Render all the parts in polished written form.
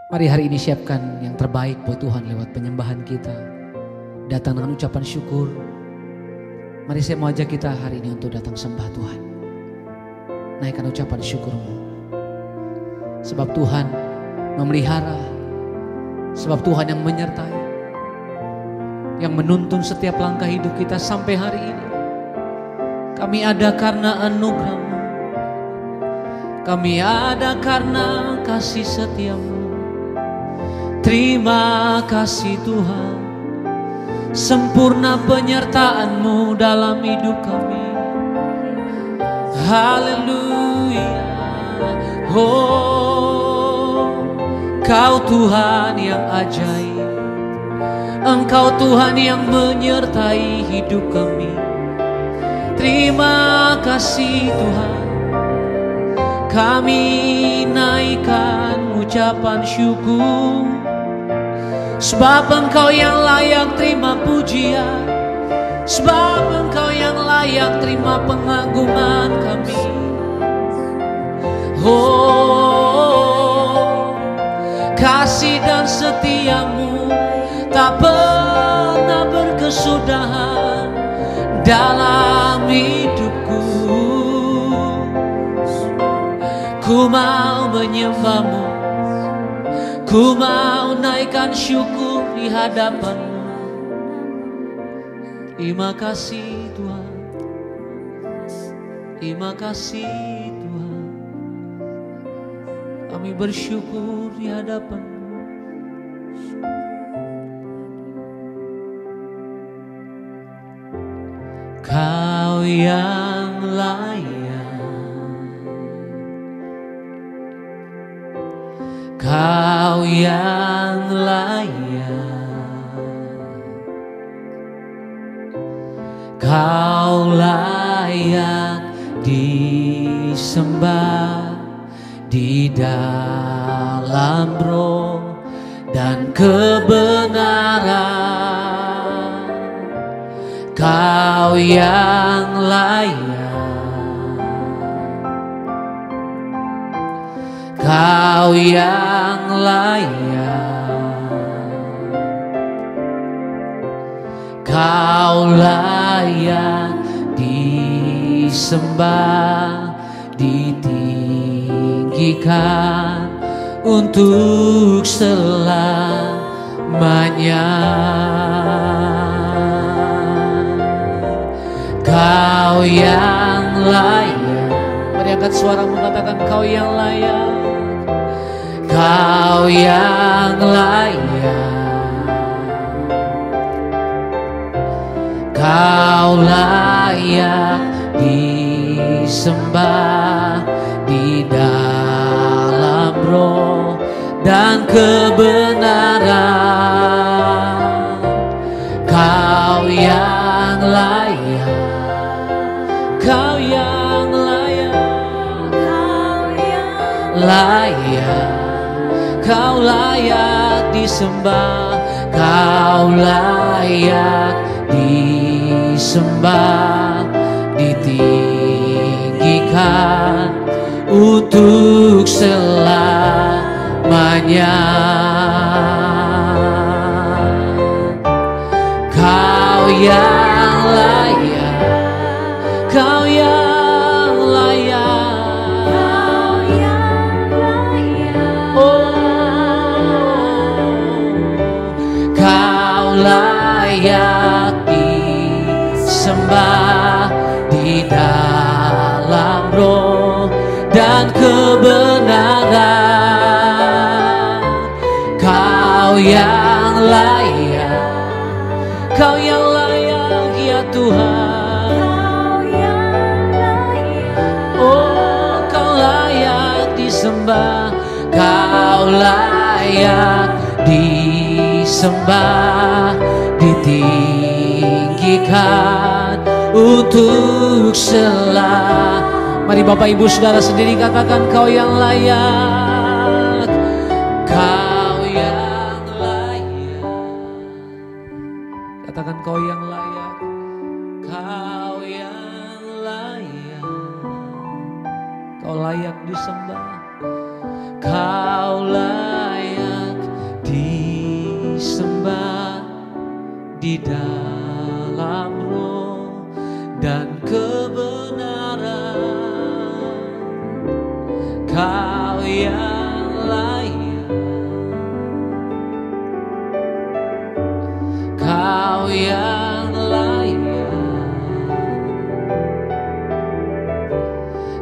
Mari hari ini siapkan yang terbaik buat Tuhan lewat penyembahan kita. Datang dengan ucapan syukur. Mari saya mau ajak kita hari ini untuk datang sembah Tuhan. Naikkan ucapan syukurmu. Sebab Tuhan memelihara. Sebab Tuhan yang menyertai. Yang menuntun setiap langkah hidup kita sampai hari ini. Kami ada karena anugerah-Mu. Kami ada karena kasih setia-Mu. Terima kasih Tuhan, sempurna penyertaan-Mu dalam hidup kami. Haleluya. Oh, Kau Tuhan yang ajaib. Engkau Tuhan yang menyertai hidup kami. Terima kasih Tuhan. Kami naikkan ucapan syukur. Sebab Engkau yang layak terima pujian. Sebab Engkau yang layak terima pengagungan kami. Oh, kasih dan setia-Mu tak pernah berkesudahan dalam hidupku. Ku mau menyembah-Mu. Ku mau naikkan syukur di hadapan-Mu. Terima kasih Tuhan. Terima kasih Tuhan. Kami bersyukur di hadapan-Mu. Kau yang layak. Kau yang layak. Kau layak disembah di dalam roh dan kebenaran. Kau yang layak. Kau yang layak. Kau layak disembah, ditinggikan untuk selamanya. Kau yang layak. Mari angkat suara mengatakan Kau yang layak. Kau yang layak. Kau layak disembah di dalam roh dan kebenaran. Kau yang layak. Kau yang layak. Kau yang layak. Kau layak disembah. Kau layak disembah, ditinggikan untuk selamanya. Kau yang layak. Kau yang layak. Kau yang layak. Oh, Kau layak disembah di dalam roh dan kebenaran. Kau yang layak. Kau yang layak ya Tuhan. Kau yang layak. Oh, Kau layak disembah. Kau layak disembah, ditinggikan untuk selamanya. Mari Bapak Ibu Saudara sendiri katakan Kau yang layak. Kau yang layak. Katakan Kau yang layak. Kau yang layak. Kau layak disembah. Kau layak di dalam roh dan kebenaran. Kau yang layak, Kau yang layak,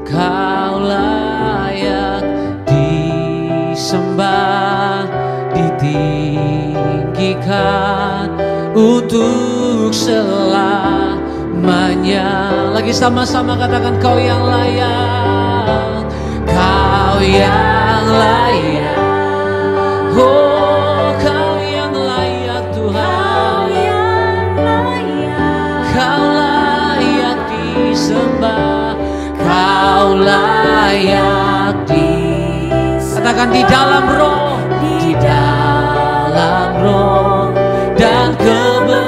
Kau layak disembah, ditinggikan untuk selamanya. Lagi sama-sama katakan, Kau yang layak, Kau yang layak, oh Kau yang layak Tuhan, Kau layak disembah, Kau layak disembah. Katakan di dalam roh, di dalam roh dan kebenaran.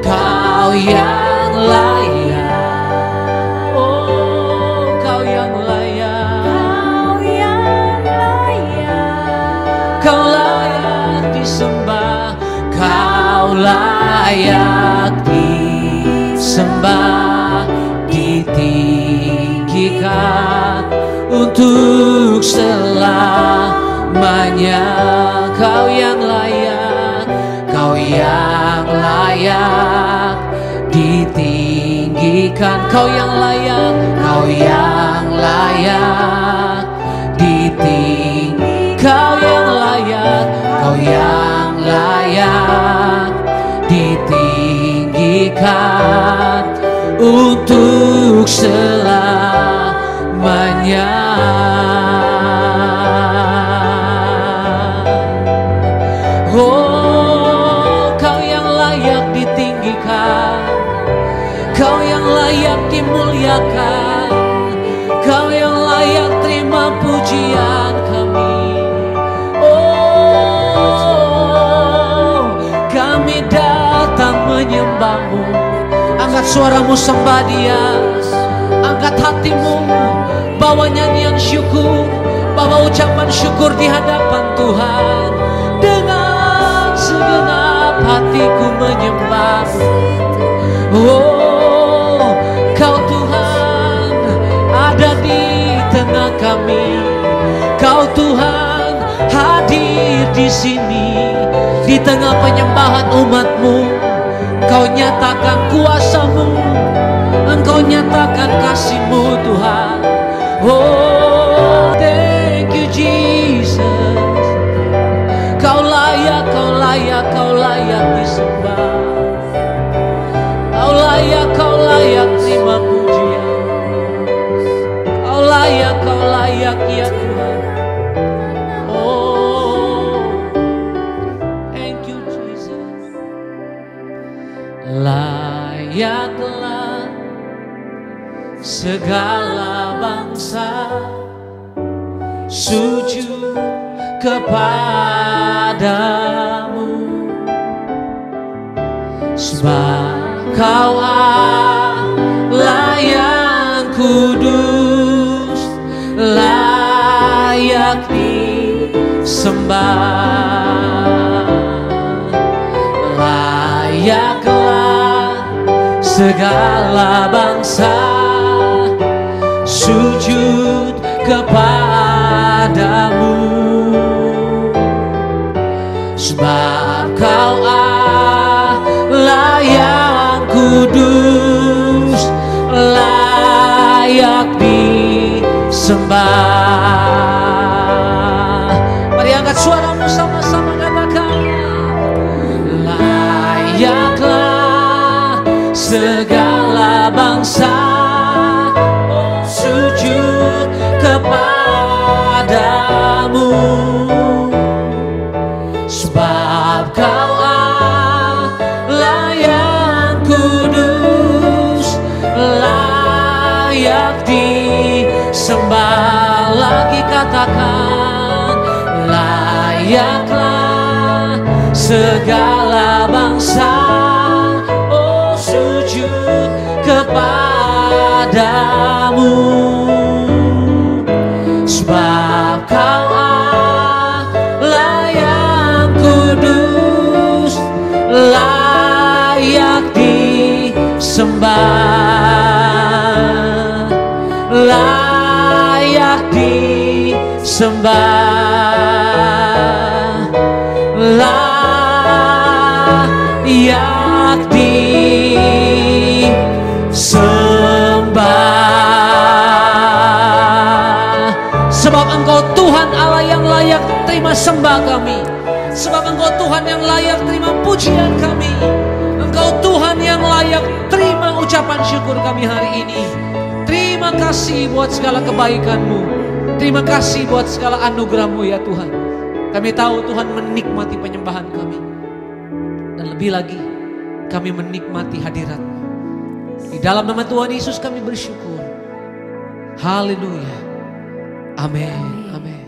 Kau yang layak, oh Kau yang layak, Kau layak disembah, Kau layak disembah, ditinggikan untuk selamanya. Kau yang layak, Kau yang layak ditinggikan, Kau yang layak, Kau yang layak ditinggikan, Kau yang layak, Kau yang layak ditinggikan untuk selamanya. Oh, Kau yang layak ditinggikan, Kau yang layak dimuliakan, Kau yang layak terima pujian kami. Oh, kami datang menyembah-Mu. Angkat suaramu sembah Dia, angkat hatimu, bawa nyanyian syukur, bawa ucapan syukur di hadapan Tuhan. Dengan segenap hatiku menyembah-Mu. Oh, Kau Tuhan ada di tengah kami, Kau Tuhan hadir di sini, di tengah penyembahan umat-Mu. Kau nyatakan kuasa-Mu, Engkau nyatakan kasih-Mu Tuhan. Oh, thank you Jesus. Kau layak, Kau layak, Kau layak disembah. Kau layak terima pujian. Kau layak ya Tuhan. Oh, thank you Jesus. Layaklah segala bangsa sujud kepadamu, sebab Kau Allah yang kudus, layak disembah. Layaklah segala bangsa sujud kepadamu, sebab Kau Allah yang kudus, layak disembah. Mari angkat suaramu sama-sama katakan, layaklah segala bangsa sujud kepadamu, sebab Kau Allah yang kudus, layak disembah. Lagi katakan, layaklah segala bangsa sujud kepadamu, sebab Kau Allah yang kudus, sembah, layak disembah. Sebab Engkau Tuhan Allah yang layak terima sembah kami. Sebab Engkau Tuhan yang layak terima pujian kami. Engkau Tuhan yang layak terima ucapan syukur kami hari ini. Terima kasih buat segala kebaikan-Mu. Terima kasih buat segala anugerah-Mu ya Tuhan. Kami tahu Tuhan menikmati penyembahan kami. Dan lebih lagi kami menikmati hadirat-Mu. Di dalam nama Tuhan Yesus kami bersyukur. Haleluya. Amin. Amin.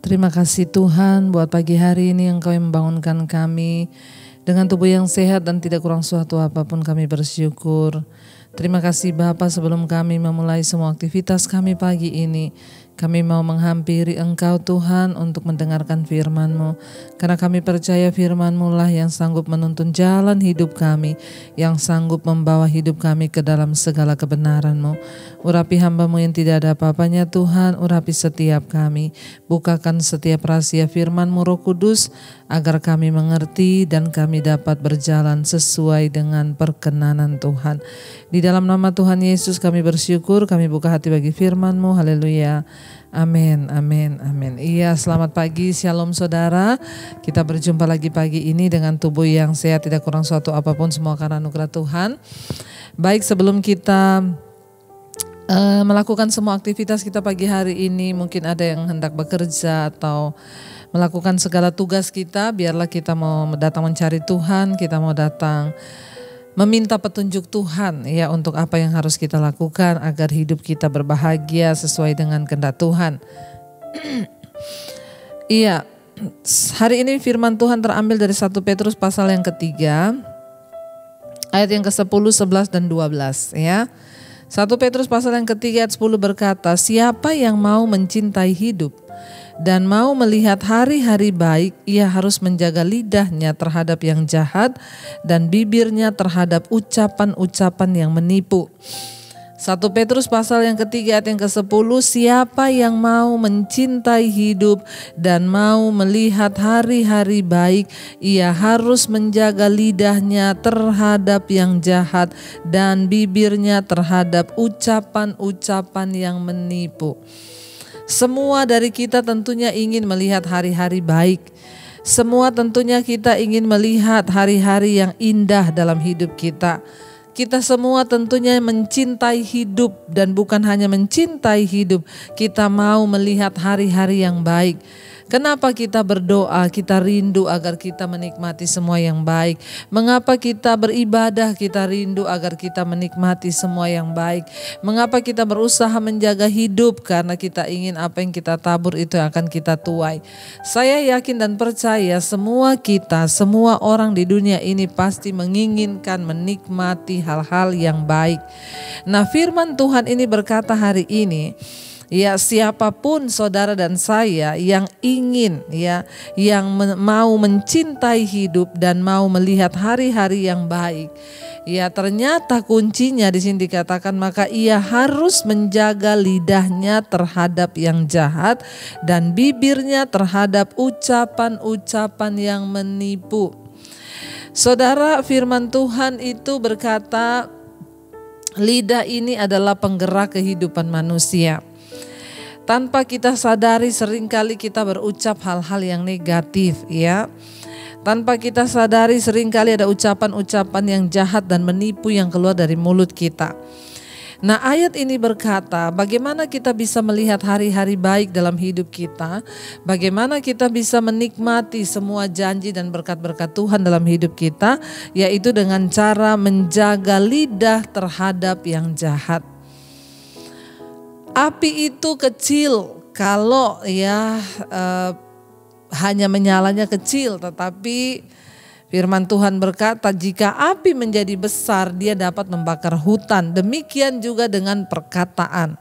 Terima kasih Tuhan buat pagi hari ini Engkau yang membangunkan kami dengan tubuh yang sehat dan tidak kurang suatu apapun, kami bersyukur. Terima kasih Bapa, sebelum kami memulai semua aktivitas kami pagi ini, kami mau menghampiri Engkau Tuhan untuk mendengarkan firman-Mu. Karena kami percaya firman-Mu lah yang sanggup menuntun jalan hidup kami, yang sanggup membawa hidup kami ke dalam segala kebenaran-Mu. Urapi hamba-Mu yang tidak ada apa-apanya Tuhan, urapi setiap kami. Bukakan setiap rahasia firman-Mu Roh Kudus, agar kami mengerti dan kami dapat berjalan sesuai dengan perkenanan Tuhan. Di dalam nama Tuhan Yesus kami bersyukur, kami buka hati bagi firman-Mu. Haleluya. Amin, amin, amin. Iya, selamat pagi, shalom saudara. Kita berjumpa lagi pagi ini dengan tubuh yang sehat, tidak kurang suatu apapun, semua karena anugerah Tuhan. Baik, sebelum kita melakukan semua aktivitas kita pagi hari ini, mungkin ada yang hendak bekerja atau melakukan segala tugas kita, biarlah kita mau datang mencari Tuhan, kita mau datang meminta petunjuk Tuhan ya untuk apa yang harus kita lakukan agar hidup kita berbahagia sesuai dengan kehendak Tuhan. Iya, hari ini firman Tuhan terambil dari 1 Petrus pasal yang ketiga, ayat yang ke-10, 11 dan 12 ya. 1 Petrus pasal yang ketiga ayat 10 berkata, siapa yang mau mencintai hidup dan mau melihat hari-hari baik, ia harus menjaga lidahnya terhadap yang jahat dan bibirnya terhadap ucapan-ucapan yang menipu. 1 Petrus pasal yang ketiga ayat yang ke-10, siapa yang mau mencintai hidup dan mau melihat hari-hari baik, ia harus menjaga lidahnya terhadap yang jahat dan bibirnya terhadap ucapan-ucapan yang menipu. Semua dari kita tentunya ingin melihat hari-hari baik. Semua tentunya kita ingin melihat hari-hari yang indah dalam hidup kita. Kita semua tentunya mencintai hidup, dan bukan hanya mencintai hidup, kita mau melihat hari-hari yang baik. Kenapa kita berdoa, kita rindu agar kita menikmati semua yang baik. Mengapa kita beribadah, kita rindu agar kita menikmati semua yang baik. Mengapa kita berusaha menjaga hidup, karena kita ingin apa yang kita tabur itu yang akan kita tuai. Saya yakin dan percaya semua kita, semua orang di dunia ini pasti menginginkan menikmati hal-hal yang baik. Nah, firman Tuhan ini berkata hari ini, ya, siapapun saudara dan saya yang ingin yang mau mencintai hidup dan mau melihat hari-hari yang baik, ya ternyata kuncinya di sini dikatakan maka ia harus menjaga lidahnya terhadap yang jahat dan bibirnya terhadap ucapan-ucapan yang menipu. Saudara, firman Tuhan itu berkata lidah ini adalah penggerak kehidupan manusia. Tanpa kita sadari seringkali kita berucap hal-hal yang negatif ya. Tanpa kita sadari seringkali ada ucapan-ucapan yang jahat dan menipu yang keluar dari mulut kita. Nah, ayat ini berkata bagaimana kita bisa melihat hari-hari baik dalam hidup kita. Bagaimana kita bisa menikmati semua janji dan berkat-berkat Tuhan dalam hidup kita. Yaitu dengan cara menjaga lidah terhadap yang jahat. Api itu kecil kalau hanya menyalanya kecil, tetapi firman Tuhan berkata jika api menjadi besar dia dapat membakar hutan. Demikian juga dengan perkataan.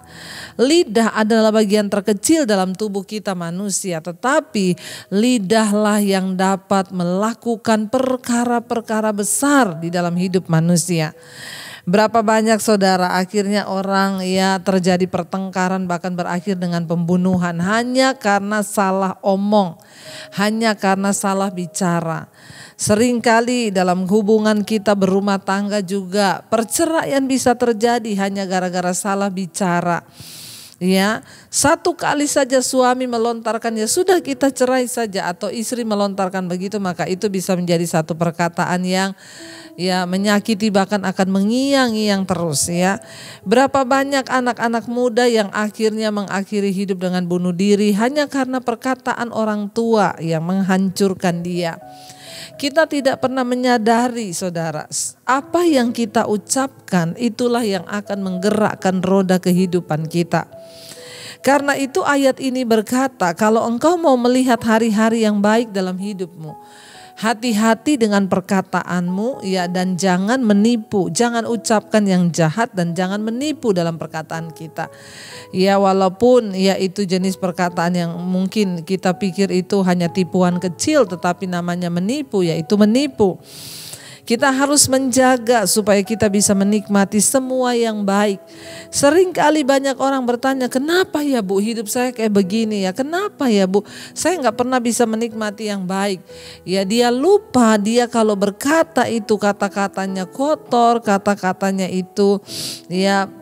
Lidah adalah bagian terkecil dalam tubuh kita manusia, tetapi lidahlah yang dapat melakukan perkara-perkara besar di dalam hidup manusia. Berapa banyak saudara akhirnya orang ya terjadi pertengkaran bahkan berakhir dengan pembunuhan hanya karena salah omong, hanya karena salah bicara. Seringkali dalam hubungan kita berumah tangga juga perceraian bisa terjadi hanya gara-gara salah bicara. Ya, satu kali saja suami melontarkan ya sudah kita cerai saja, atau istri melontarkan begitu, maka itu bisa menjadi satu perkataan yang ya menyakiti bahkan akan mengiang-iang terus ya. Berapa banyak anak-anak muda yang akhirnya mengakhiri hidup dengan bunuh diri hanya karena perkataan orang tua yang menghancurkan dia. Kita tidak pernah menyadari saudara, apa yang kita ucapkan itulah yang akan menggerakkan roda kehidupan kita. Karena itu ayat ini berkata, kalau engkau mau melihat hari-hari yang baik dalam hidupmu, hati-hati dengan perkataanmu ya, dan jangan menipu, jangan ucapkan yang jahat dan jangan menipu dalam perkataan kita. Ya walaupun ya itu jenis perkataan yang mungkin kita pikir itu hanya tipuan kecil, tetapi namanya menipu, yaitu menipu. Kita harus menjaga supaya kita bisa menikmati semua yang baik. Seringkali banyak orang bertanya, kenapa ya Bu hidup saya kayak begini ya? Kenapa ya Bu saya gak pernah bisa menikmati yang baik? Ya dia lupa, dia kalau berkata itu kata-katanya kotor, kata-katanya itu ya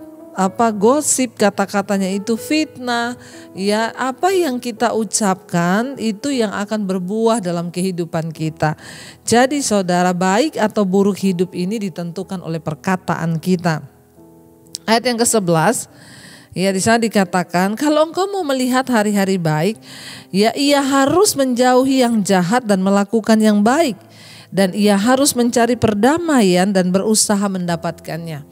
gosip, kata-katanya itu fitnah. Ya, apa yang kita ucapkan itu yang akan berbuah dalam kehidupan kita. Jadi saudara, baik atau buruk hidup ini ditentukan oleh perkataan kita. Ayat yang ke-11, ya di sana dikatakan, kalau engkau mau melihat hari-hari baik, ya ia harus menjauhi yang jahat dan melakukan yang baik, dan ia harus mencari perdamaian dan berusaha mendapatkannya.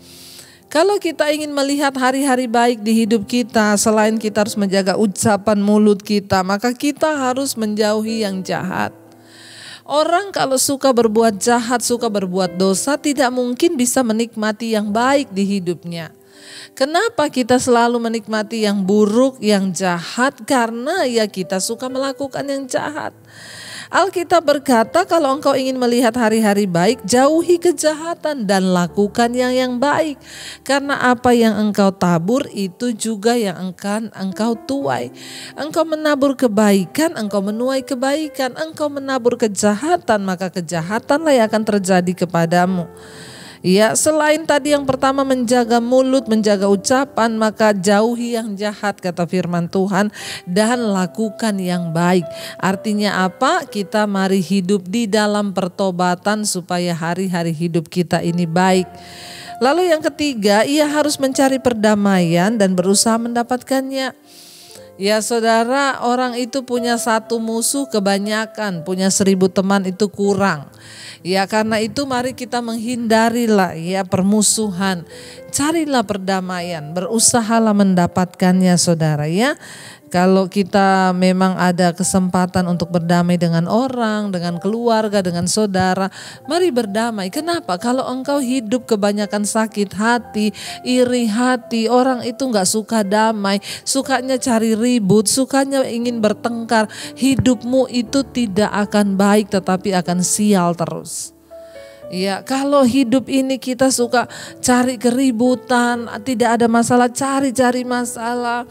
Kalau kita ingin melihat hari-hari baik di hidup kita, selain kita harus menjaga ucapan mulut kita, maka kita harus menjauhi yang jahat. Orang kalau suka berbuat jahat, suka berbuat dosa, tidak mungkin bisa menikmati yang baik di hidupnya. Kenapa kita selalu menikmati yang buruk, yang jahat? Karena ya kita suka melakukan yang jahat. Alkitab berkata, kalau engkau ingin melihat hari-hari baik, jauhi kejahatan dan lakukan yang baik. Karena apa yang engkau tabur itu juga yang akan engkau tuai. Engkau menabur kebaikan, engkau menuai kebaikan. Engkau menabur kejahatan, maka kejahatanlah yang akan terjadi kepadamu. Ya, selain tadi yang pertama menjaga mulut, menjaga ucapan, maka jauhi yang jahat kata firman Tuhan dan lakukan yang baik. Artinya apa? Kita mari hidup di dalam pertobatan supaya hari-hari hidup kita ini baik. Lalu yang ketiga, ia harus mencari perdamaian dan berusaha mendapatkannya. Ya saudara, orang itu punya satu musuh kebanyakan, punya 1000 teman itu kurang. Ya karena itu mari kita menghindarilah ya permusuhan. Carilah perdamaian, berusahalah mendapatkannya saudara ya. Kalau kita memang ada kesempatan untuk berdamai dengan orang, dengan keluarga, dengan saudara, mari berdamai. Kenapa? Kalau engkau hidup kebanyakan sakit hati, iri hati, orang itu gak suka damai, sukanya cari ribut, sukanya ingin bertengkar, hidupmu itu tidak akan baik tetapi akan sial terus. Ya, kalau hidup ini kita suka cari keributan, tidak ada masalah, cari masalah.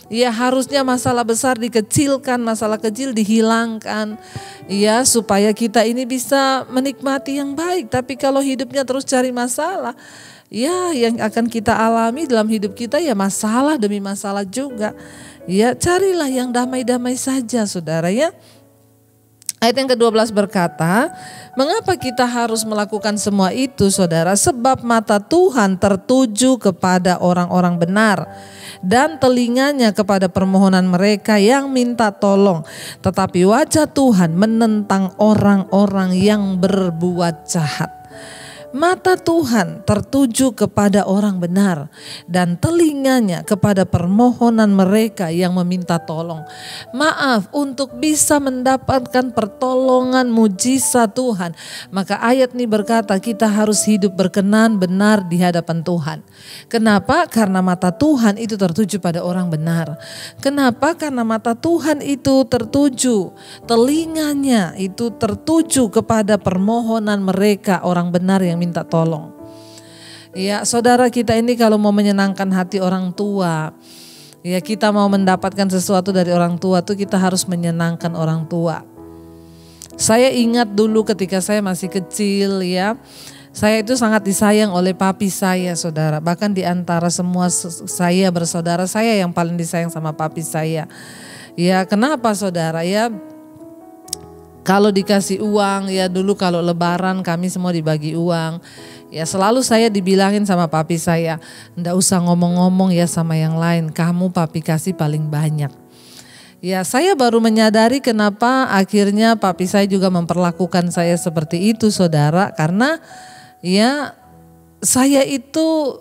Ya harusnya masalah besar dikecilkan, masalah kecil dihilangkan. Ya supaya kita ini bisa menikmati yang baik. Tapi kalau hidupnya terus cari masalah, ya yang akan kita alami dalam hidup kita ya masalah demi masalah juga. Ya carilah yang damai-damai saja saudara ya. Ayat yang ke-12 berkata, mengapa kita harus melakukan semua itu saudara? Sebab mata Tuhan tertuju kepada orang-orang benar dan telinganya kepada permohonan mereka yang minta tolong. Tetapi wajah Tuhan menentang orang-orang yang berbuat jahat. Mata Tuhan tertuju kepada orang benar dan telinganya kepada permohonan mereka yang meminta tolong. Maaf, untuk bisa mendapatkan pertolongan mujizat Tuhan, maka ayat ini berkata kita harus hidup berkenan benar di hadapan Tuhan. Kenapa? Karena mata Tuhan itu tertuju pada orang benar. Kenapa? Karena mata Tuhan itu tertuju, telinganya itu tertuju kepada permohonan mereka orang benar yang minta tolong. Ya, saudara, kita ini kalau mau menyenangkan hati orang tua, ya kita mau mendapatkan sesuatu dari orang tua tuh kita harus menyenangkan orang tua. Saya ingat dulu ketika saya masih kecil ya, saya itu sangat disayang oleh papi saya, saudara. Bahkan di antara semua saya bersaudara, saya yang paling disayang sama papi saya. Ya, kenapa saudara? Ya, kalau dikasih uang, ya dulu kalau lebaran kami semua dibagi uang. Ya selalu saya dibilangin sama papi saya, ndak usah ngomong-ngomong ya sama yang lain, kamu papi kasih paling banyak. Ya saya baru menyadari kenapa akhirnya papi saya juga memperlakukan saya seperti itu, saudara. Karena ya saya itu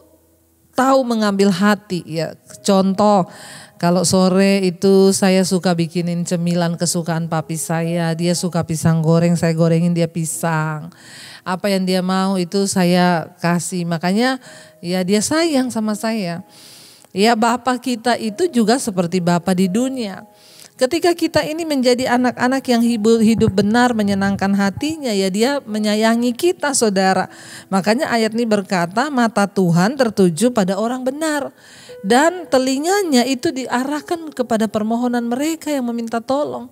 tahu mengambil hati ya. Contoh, kalau sore itu saya suka bikinin cemilan kesukaan papi saya. Dia suka pisang goreng, saya gorengin dia pisang. Apa yang dia mau itu saya kasih. Makanya ya dia sayang sama saya. Ya Bapak kita itu juga seperti Bapak di dunia. Ketika kita ini menjadi anak-anak yang hidup benar, menyenangkan hatinya, ya dia menyayangi kita, saudara. Makanya ayat ini berkata, mata Tuhan tertuju pada orang benar. Dan telinganya itu diarahkan kepada permohonan mereka yang meminta tolong.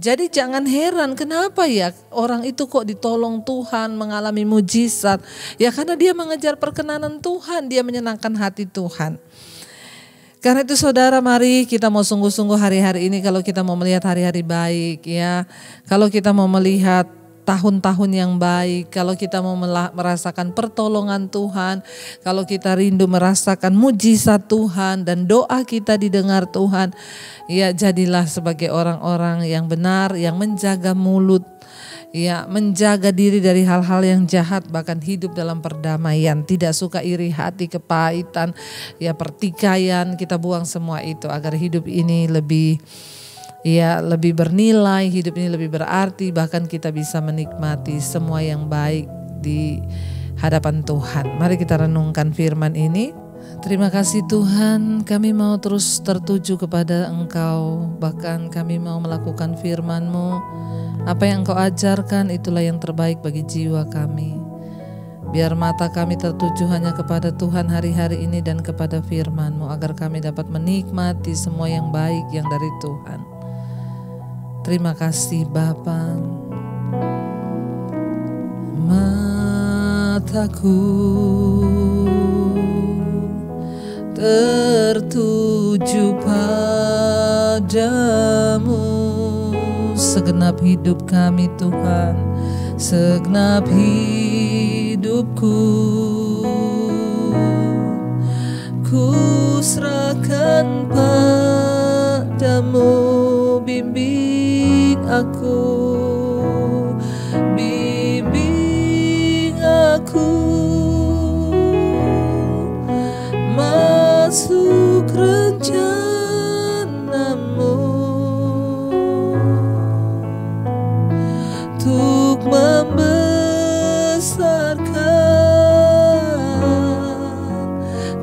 Jadi jangan heran kenapa ya orang itu kok ditolong Tuhan, mengalami mujizat. Ya karena dia mengejar perkenanan Tuhan, dia menyenangkan hati Tuhan. Karena itu saudara, mari kita mau sungguh-sungguh hari-hari ini kalau kita mau melihat hari-hari baik ya. Kalau kita mau melihat tahun-tahun yang baik, kalau kita mau merasakan pertolongan Tuhan, kalau kita rindu merasakan mujizat Tuhan dan doa kita didengar Tuhan, ya jadilah sebagai orang-orang yang benar, yang menjaga mulut, ya menjaga diri dari hal-hal yang jahat, bahkan hidup dalam perdamaian, tidak suka iri hati, kepahitan, ya pertikaian, kita buang semua itu agar hidup ini lebih bernilai, hidup ini lebih berarti, bahkan kita bisa menikmati semua yang baik di hadapan Tuhan. Mari kita renungkan firman ini. Terima kasih Tuhan, kami mau terus tertuju kepada Engkau, bahkan kami mau melakukan firman-Mu. Apa yang Engkau ajarkan itulah yang terbaik bagi jiwa kami. Biar mata kami tertuju hanya kepada Tuhan hari-hari ini dan kepada firman-Mu, agar kami dapat menikmati semua yang baik yang dari Tuhan. Terima kasih Bapa. Mataku tertuju padamu, segenap hidup kami Tuhan, segenap hidupku ku serahkan padamu. Bimbing aku, bimbing aku masuk rencana-Mu untuk membesarkan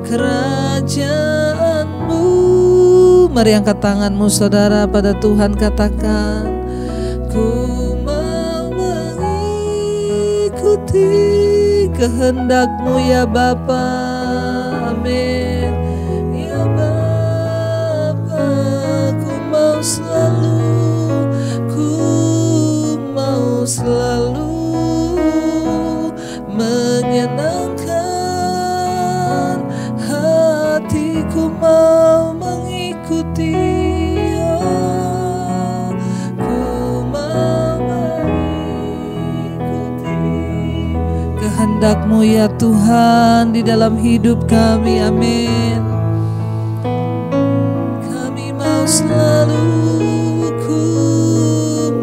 kerajaan-Mu. Mari angkat tanganmu saudara pada Tuhan, katakan, ku mau mengikuti kehendak-Mu ya Bapa. Amin. Ya Bapa, ku mau selalu menyenangkan hatiku, mau mengikuti ya, ku mau mengikuti kehendak-Mu ya Tuhan di dalam hidup kami. Amin. Kami mau selalu, ku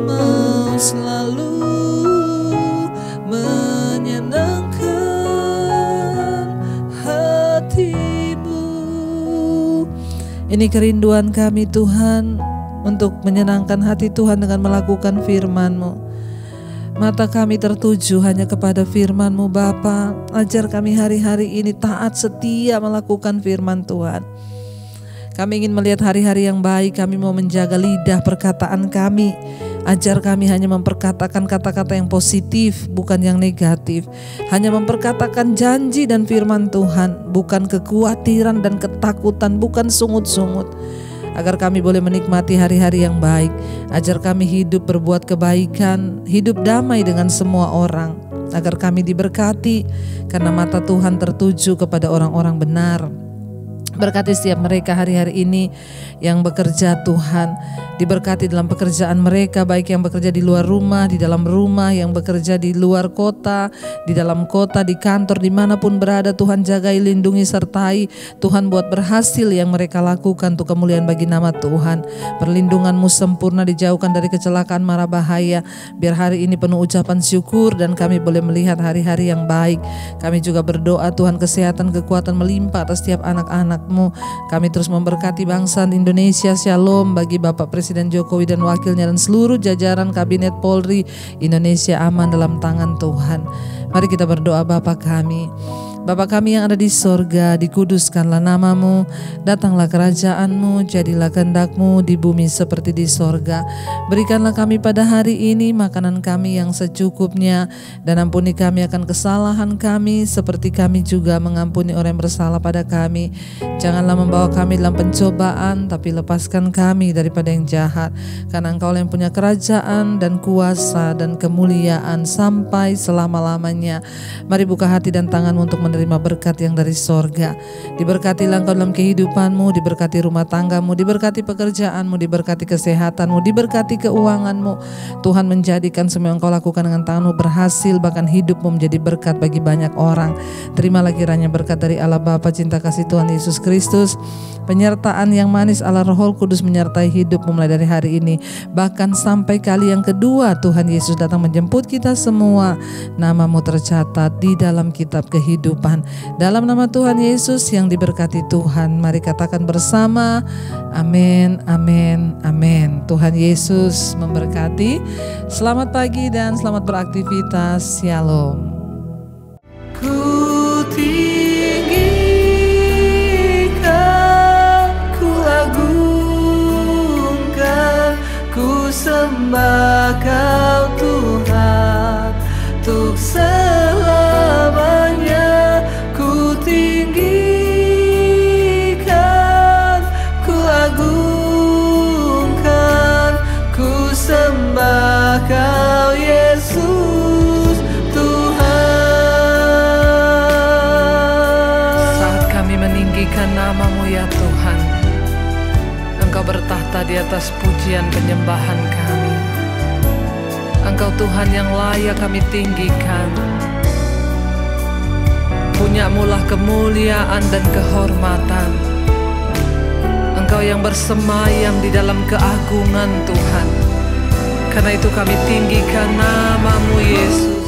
mau selalu menyenangkan hati-Mu. Ini kerinduan kami Tuhan, untuk menyenangkan hati Tuhan dengan melakukan firman-Mu. Mata kami tertuju hanya kepada firman-Mu Bapa. Ajar kami hari-hari ini taat setia melakukan firman Tuhan. Kami ingin melihat hari-hari yang baik. Kami mau menjaga lidah perkataan kami Ajar kami hanya memperkatakan kata-kata yang positif, bukan yang negatif. Hanya memperkatakan janji dan firman Tuhan, bukan kekhawatiran dan ketakutan, bukan sungut-sungut. Agar kami boleh menikmati hari-hari yang baik. Ajar kami hidup berbuat kebaikan, hidup damai dengan semua orang. Agar kami diberkati karena mata Tuhan tertuju kepada orang-orang benar. Berkati setiap mereka hari-hari ini yang bekerja Tuhan. Diberkati dalam pekerjaan mereka, baik yang bekerja di luar rumah, di dalam rumah, yang bekerja di luar kota, di dalam kota, di kantor, dimanapun berada. Tuhan jagai, lindungi, sertai. Tuhan buat berhasil yang mereka lakukan untuk kemuliaan bagi nama Tuhan. Perlindungan-Mu sempurna, dijauhkan dari kecelakaan mara bahaya. Biar hari ini penuh ucapan syukur dan kami boleh melihat hari-hari yang baik. Kami juga berdoa Tuhan kesehatan, kekuatan melimpah atas setiap anak-anak-Mu. Kami terus memberkati bangsa Indonesia. Shalom bagi Bapak Presiden Jokowi dan wakilnya dan seluruh jajaran Kabinet Polri. Indonesia aman dalam tangan Tuhan. Mari kita berdoa. Bapa kami, Bapa kami yang ada di sorga, dikuduskanlah nama-Mu, datanglah kerajaan-Mu, jadilah kehendak-Mu di bumi seperti di sorga. Berikanlah kami pada hari ini makanan kami yang secukupnya, dan ampuni kami akan kesalahan kami, seperti kami juga mengampuni orang yang bersalah pada kami. Janganlah membawa kami dalam pencobaan, tapi lepaskan kami daripada yang jahat. Karena Engkau yang punya kerajaan dan kuasa dan kemuliaan sampai selama-lamanya. Mari buka hati dan tangan-Mu untuk menerima berkat yang dari sorga. Diberkatilah Engkau dalam kehidupan-Mu, diberkati rumah tangga-Mu, diberkati pekerjaan-Mu, diberkati kesehatan-Mu, diberkati keuangan-Mu. Tuhan menjadikan semua yang Engkau lakukan dengan tangan-Mu berhasil, bahkan hidup-Mu menjadi berkat bagi banyak orang. Terimalah kiranya berkat dari Allah Bapa, cinta kasih Tuhan Yesus Kristus, penyertaan yang manis Allah Roh Kudus menyertai hidup-Mu mulai dari hari ini, bahkan sampai kali yang kedua Tuhan Yesus datang menjemput kita semua. Nama-Mu tercatat di dalam kitab kehidupan. Dalam nama Tuhan Yesus yang diberkati Tuhan, mari katakan bersama, amin, amin, amin. Tuhan Yesus memberkati. Selamat pagi dan selamat beraktivitas. Shalom. Ku tinggikan, ku agungkan, ku sembah Kau Tuhan untuk selamanya. Ku tinggikan, ku agungkan, ku sembah Kau Yesus Tuhan. Saat kami meninggikan nama-Mu ya Tuhan, Engkau bertahta di atas pujian penyembahan kami. Engkau Tuhan yang layak kami tinggikan. Punya-Mu lah kemuliaan dan kehormatan. Engkau yang bersemayam di dalam keagungan Tuhan. Karena itu kami tinggikan nama-Mu Yesus.